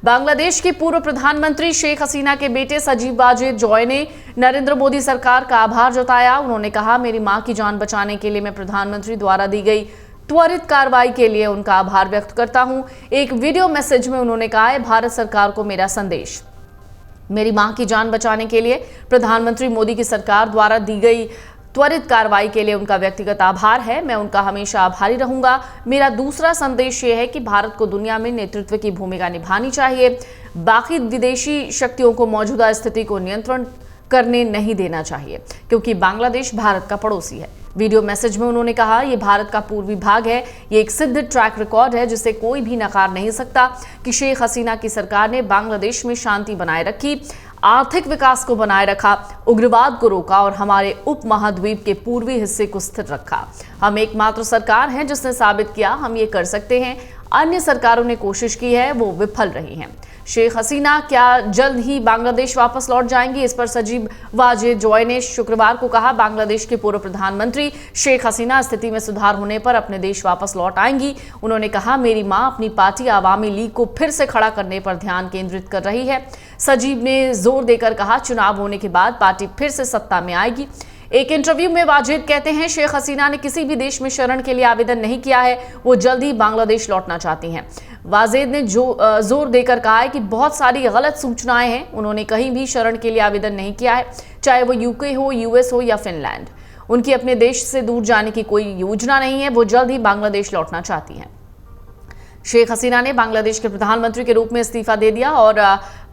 बांग्लादेश की पूर्व प्रधानमंत्री शेख हसीना के बेटे सजीब वाजेद जॉय ने नरेंद्र मोदी सरकार का आभार जताया। उन्होंने कहा, मेरी मां की जान बचाने के लिए मैं प्रधानमंत्री द्वारा दी गई त्वरित कार्रवाई के लिए उनका आभार व्यक्त करता हूं। एक वीडियो मैसेज में उन्होंने कहा है, भारत सरकार को मेरा संदेश, मेरी मां की जान बचाने के लिए प्रधानमंत्री मोदी की सरकार द्वारा दी गई त्वरित कार्रवाई के लिए उनका व्यक्तिगत आभार है। मैं उनका हमेशा आभारी रहूंगा। मेरा दूसरा संदेश ये है कि भारत को दुनिया में नेतृत्व की भूमिका निभानी चाहिए। बाकी विदेशी शक्तियों को मौजूदा स्थिति को नियंत्रण करने नहीं देना चाहिए, क्योंकि बांग्लादेश भारत का पड़ोसी है। वीडियो मैसेज में उन्होंने कहा, यह भारत का पूर्वी भाग है। ये एक सिद्ध ट्रैक रिकॉर्ड है जिसे कोई भी नकार नहीं सकता कि शेख हसीना की सरकार ने बांग्लादेश में शांति बनाए रखी, आर्थिक विकास को बनाए रखा, उग्रवाद को रोका और हमारे उप महाद्वीप के पूर्वी हिस्से को स्थिर रखा। हम एकमात्र सरकार हैं जिसने साबित किया हम ये कर सकते हैं। अन्य सरकारों ने कोशिश की है, वो विफल रही हैं। शेख हसीना क्या जल्द ही बांग्लादेश वापस लौट जाएंगी? इस पर सजीब वाजेद जॉय ने शुक्रवार को कहा, बांग्लादेश के पूर्व प्रधानमंत्री शेख हसीना स्थिति में सुधार होने पर अपने देश वापस लौट आएंगी। उन्होंने कहा, मेरी मां अपनी पार्टी आवामी लीग को फिर से खड़ा करने पर ध्यान केंद्रित कर रही है। सजीब ने जोर देकर कहा, चुनाव होने के बाद पार्टी फिर से सत्ता में आएगी। एक इंटरव्यू में वाजेद कहते हैं, शेख हसीना ने किसी भी देश में शरण के लिए आवेदन नहीं किया है, वो जल्द ही बांग्लादेश लौटना चाहती हैं। वाजेद ने जोर देकर कहा है कि बहुत सारी गलत सूचनाएं हैं। उन्होंने कहीं भी शरण के लिए आवेदन नहीं किया है, चाहे वो यूके हो, यूएस हो या फिनलैंड। उनकी अपने देश से दूर जाने की कोई योजना नहीं है। वो जल्द ही बांग्लादेश लौटना चाहती हैं। शेख हसीना ने बांग्लादेश के प्रधानमंत्री के रूप में इस्तीफा दे दिया और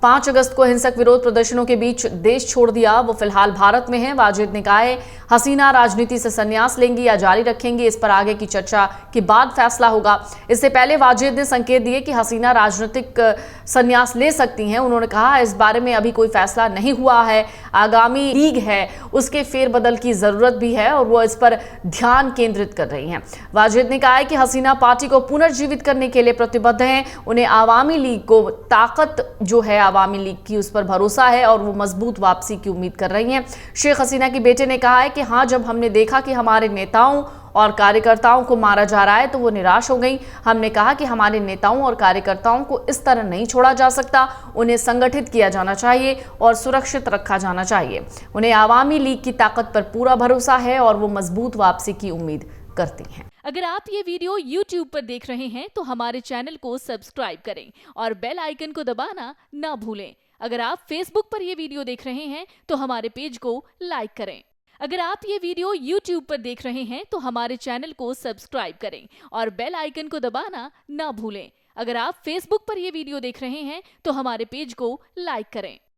5 अगस्त को हिंसक विरोध प्रदर्शनों के बीच देश छोड़ दिया। वो फिलहाल भारत में है। वाजेद ने कहा है, हसीना राजनीति से संन्यास लेंगी या जारी रखेंगी, इस पर आगे की चर्चा के बाद फैसला होगा। इससे पहले वाजेद ने संकेत दिए कि हसीना राजनीतिक संन्यास ले सकती हैं। उन्होंने कहा, इस बारे में अभी कोई फैसला नहीं हुआ है। आगामी लीग है, उसके फेरबदल की जरूरत भी है और वो इस पर ध्यान केंद्रित कर रही हैं। वाजेद ने कहा है कि हसीना पार्टी को पुनर्जीवित करने के लिए प्रतिबद्ध हैं। उन्हें आवामी लीग को ताकत जो है आवामी लीग की, उस पर भरोसा है और वो मजबूत वापसी की उम्मीद कर रही हैं। शेख हसीना के बेटे ने कहा है कि हाँ, जब हमने देखा कि हमारे नेताओं और कार्यकर्ताओं को मारा जा रहा है तो वो निराश हो गई। हमने कहा कि हमारे नेताओं और कार्यकर्ताओं को इस तरह नहीं छोड़ा जा सकता। उन्हें संगठित किया जाना चाहिए और सुरक्षित रखा जाना चाहिए। उन्हें आवामी लीग की ताकत पर पूरा भरोसा है और वो मजबूत वापसी की उम्मीद करती हैं। अगर आप ये वीडियो YouTube पर देख रहे हैं तो हमारे चैनल को सब्सक्राइब करें और बेल आइकन को दबाना ना भूलें। अगर आप Facebook पर ये वीडियो देख रहे हैं तो हमारे पेज को लाइक करें। अगर आप ये वीडियो YouTube पर देख रहे हैं तो हमारे चैनल को सब्सक्राइब करें और बेल आइकन को दबाना ना भूलें। अगर आप Facebook पर ये वीडियो देख रहे हैं तो हमारे पेज को लाइक करें।